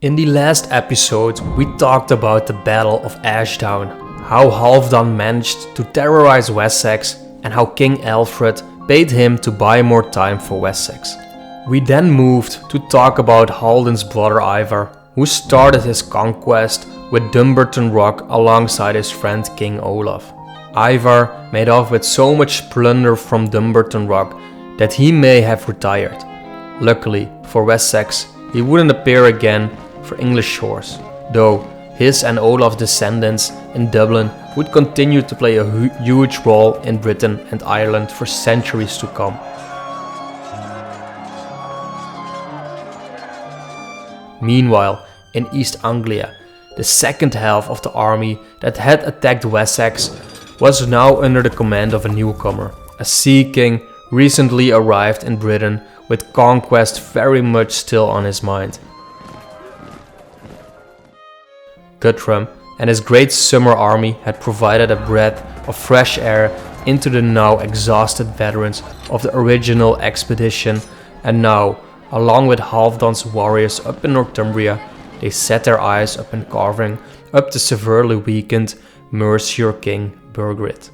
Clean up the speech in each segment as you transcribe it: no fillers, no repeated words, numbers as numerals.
In the last episode, we talked about the Battle of Ashdown, how Halfdan managed to terrorize Wessex and how King Alfred paid him to buy more time for Wessex. We then moved to talk about Haldan's brother Ivar, who started his conquest with Dumbarton Rock alongside his friend King Olaf. Ivar made off with so much plunder from Dumbarton Rock that he may have retired. Luckily for Wessex, he wouldn't appear again for English shores, though his and Olaf's descendants in Dublin would continue to play a huge role in Britain and Ireland for centuries to come. Meanwhile, in East Anglia, the second half of the army that had attacked Wessex was now under the command of a newcomer, a sea king recently arrived in Britain with conquest very much still on his mind. Guthrum and his great summer army had provided a breath of fresh air into the now exhausted veterans of the original expedition, and now, along with Halfdan's warriors up in Northumbria, they set their eyes upon carving up the severely weakened Mercier king Burgred.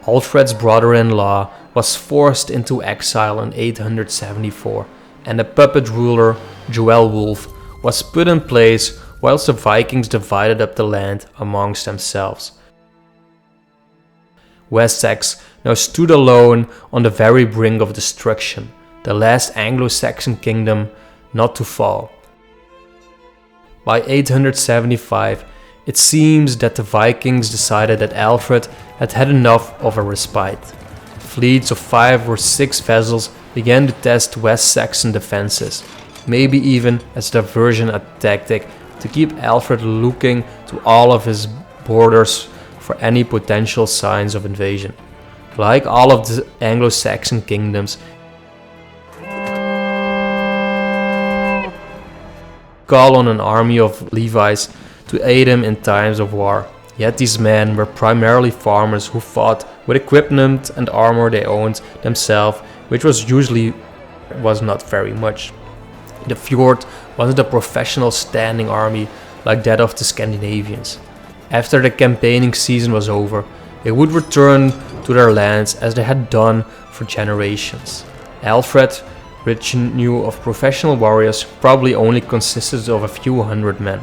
Alfred's brother-in-law was forced into exile in 874, and the puppet ruler Joel was put in place whilst the Vikings divided up the land amongst themselves. Wessex now stood alone on the very brink of destruction, the last Anglo-Saxon kingdom not to fall. By 875, it seems that the Vikings decided that Alfred had had enough of a respite. Fleets of 5 or 6 vessels began to test West Saxon defenses, maybe even as a diversion tactic to keep Alfred looking to all of his borders for any potential signs of invasion. Like all of the Anglo-Saxon kingdoms, call on an army of Levites to aid him in times of war. Yet these men were primarily farmers who fought with equipment and armor they owned themselves, which was not very much. The fjord wasn't a professional standing army like that of the Scandinavians. After the campaigning season was over, they would return to their lands as they had done for generations. Alfred, rich knew of professional warriors, probably only consisted of a few hundred men.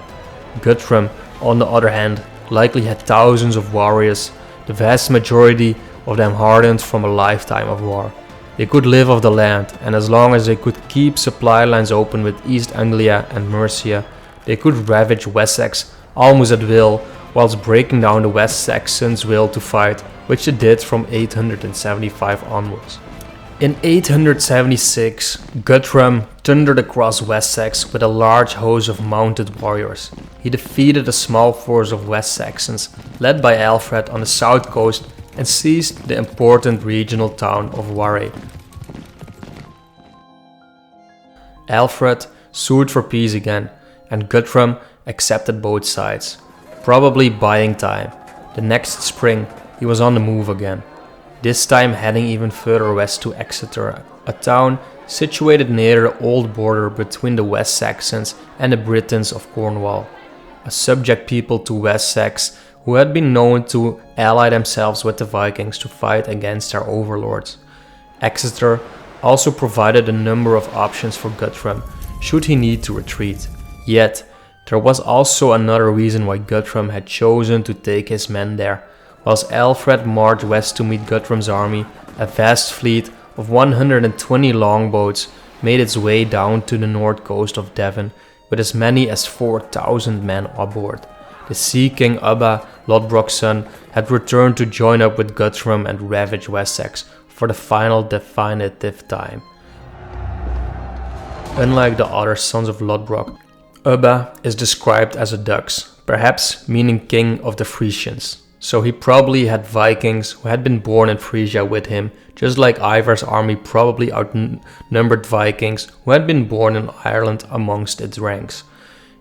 Guthrum, on the other hand, likely had thousands of warriors, the vast majority of them hardened from a lifetime of war. They could live off the land, and as long as they could keep supply lines open with East Anglia and Mercia, they could ravage Wessex almost at will, whilst breaking down the West Saxons' will to fight, which they did from 875 onwards. In 876, Guthrum thundered across Wessex with a large host of mounted warriors. He defeated a small force of West Saxons, led by Alfred on the south coast, and seized the important regional town of Warray. Alfred sued for peace again, and Guthrum accepted both sides, probably buying time. The next spring, he was on the move again, this time heading even further west to Exeter, a town situated near the old border between the West Saxons and the Britons of Cornwall, a subject people to Wessex who had been known to ally themselves with the Vikings to fight against their overlords. Exeter also provided a number of options for Guthrum should he need to retreat. Yet, there was also another reason why Guthrum had chosen to take his men there. Whilst Alfred marched west to meet Guthrum's army, a vast fleet of 120 longboats made its way down to the north coast of Devon with as many as 4,000 men aboard. The Sea King Ubba, Lodbrok's son, had returned to join up with Guthrum and ravage Wessex for the final definitive time. Unlike the other sons of Lodbrok, Ubba is described as a Dux, perhaps meaning king of the Frisians. So he probably had Vikings who had been born in Frisia with him, just like Ivar's army probably outnumbered Vikings who had been born in Ireland amongst its ranks.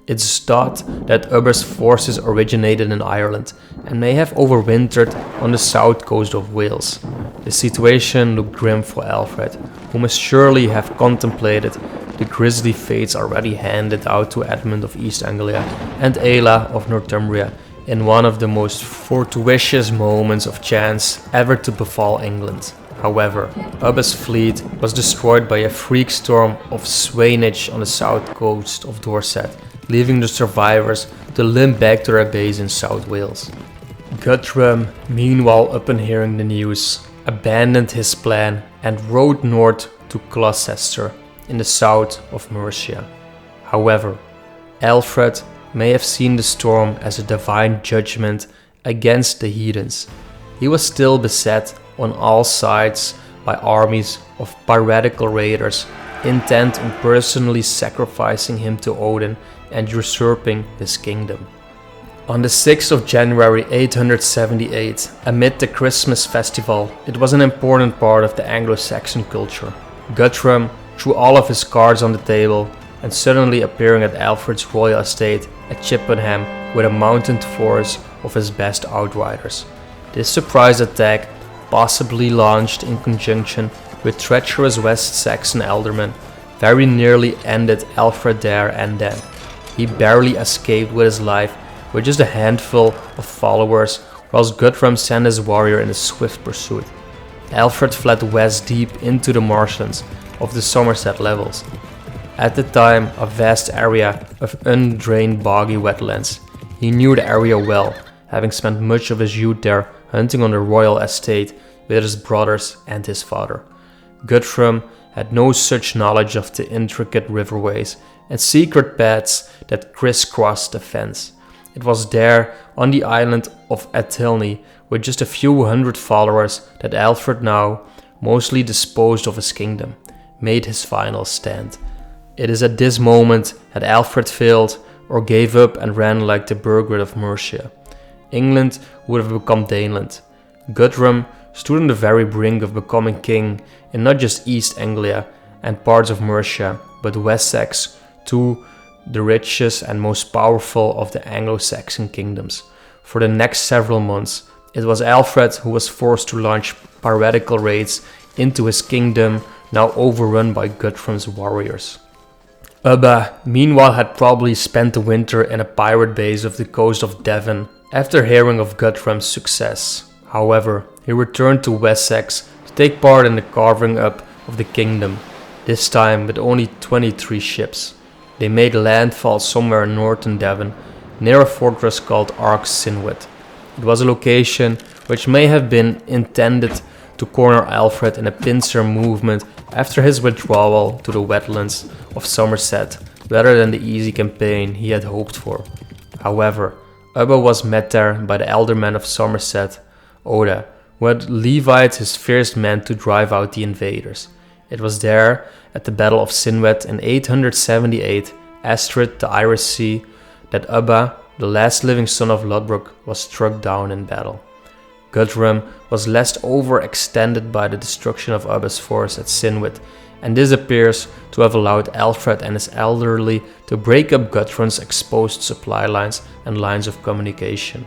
It's thought that Ubba's forces originated in Ireland and may have overwintered on the south coast of Wales. The situation looked grim for Alfred, who must surely have contemplated the grisly fates already handed out to Edmund of East Anglia and Aela of Northumbria in one of the most fortuitous moments of chance ever to befall England. However, Ubba's fleet was destroyed by a freak storm of Swanage on the south coast of Dorset, leaving the survivors to limp back to their base in South Wales. Guthrum, meanwhile upon hearing the news, abandoned his plan and rode north to Gloucester in the south of Mercia. However, Alfred may have seen the storm as a divine judgment against the heathens. He was still beset on all sides by armies of piratical raiders intent on personally sacrificing him to Odin and usurping his kingdom. On the 6th of January 878, amid the Christmas festival, it was an important part of the Anglo-Saxon culture. Guthrum threw all of his cards on the table and suddenly appearing at Alfred's royal estate at Chippenham with a mounted force of his best outriders. This surprise attack, possibly launched in conjunction with treacherous West Saxon aldermen, very nearly ended Alfred there and then. He barely escaped with his life with just a handful of followers, whilst Guthrum sent his warrior in a swift pursuit. Alfred fled west deep into the marshlands of the Somerset levels, at the time a vast area of undrained boggy wetlands. He knew the area well, having spent much of his youth there hunting on the royal estate with his brothers and his father. Guthrum had no such knowledge of the intricate riverways and secret paths that crisscrossed the fens. It was there, on the island of Athelney, with just a few hundred followers, that Alfred, now mostly disposed of his kingdom, made his final stand. It is at this moment that Alfred failed or gave up and ran like the Burgred of Mercia. England would have become Daneland. Guthrum stood on the very brink of becoming king in not just East Anglia and parts of Mercia, but Wessex, too, the richest and most powerful of the Anglo-Saxon kingdoms. For the next several months, it was Alfred who was forced to launch piratical raids into his kingdom, now overrun by Guthrum's warriors. Ubba, meanwhile, had probably spent the winter in a pirate base off the coast of Devon after hearing of Guthrum's success. However, he returned to Wessex to take part in the carving up of the kingdom, this time with only 23 ships. They made landfall somewhere in northern Devon, near a fortress called Ark Sinwit. It was a location which may have been intended to corner Alfred in a pincer movement after his withdrawal to the wetlands of Somerset, rather than the easy campaign he had hoped for. However, Ubba was met there by the alderman of Somerset, Oda, who had levied his fierce men to drive out the invaders. It was there, at the Battle of Sinwet in 878, Astrid the Irish Sea, that Ubba, the last living son of Lodbrok, was struck down in battle. Guthrum was less overextended by the destruction of Ubba's force at Sinwit, and this appears to have allowed Alfred and his elderly to break up Guthrum's exposed supply lines and lines of communication.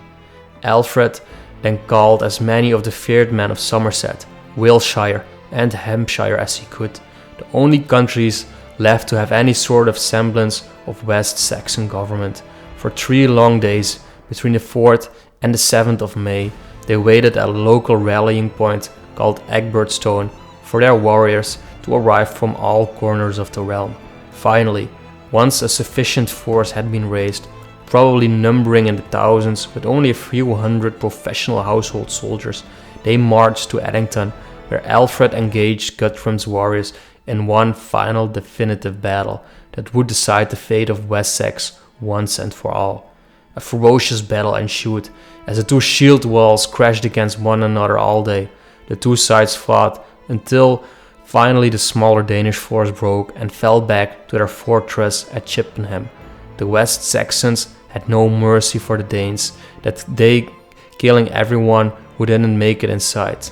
Alfred then called as many of the feared men of Somerset, Wiltshire and Hampshire as he could, the only countries left to have any sort of semblance of West Saxon government. For 3 long days, between the 4th and the 7th of May, they waited at a local rallying point called Egbertstone for their warriors to arrive from all corners of the realm. Finally, once a sufficient force had been raised, probably numbering in the thousands with only a few hundred professional household soldiers, they marched to Addington, where Alfred engaged Guthrum's warriors in one final definitive battle that would decide the fate of Wessex once and for all. A ferocious battle ensued as the two shield walls crashed against one another all day. The two sides fought until finally the smaller Danish force broke and fell back to their fortress at Chippenham. The West Saxons had no mercy for the Danes, that day killing everyone who didn't make it inside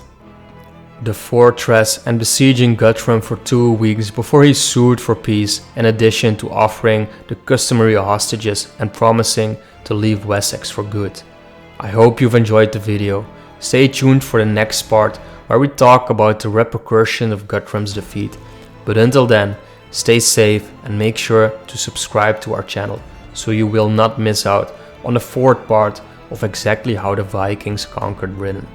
the fortress and besieging Guthrum for 2 weeks before he sued for peace, in addition to offering the customary hostages and promising to leave Wessex for good. I hope you've enjoyed the video. Stay tuned for the next part where we talk about the repercussion of Guthrum's defeat. But until then, Stay safe and make sure to subscribe to our channel so you will not miss out on the fourth part of exactly how the Vikings conquered Britain.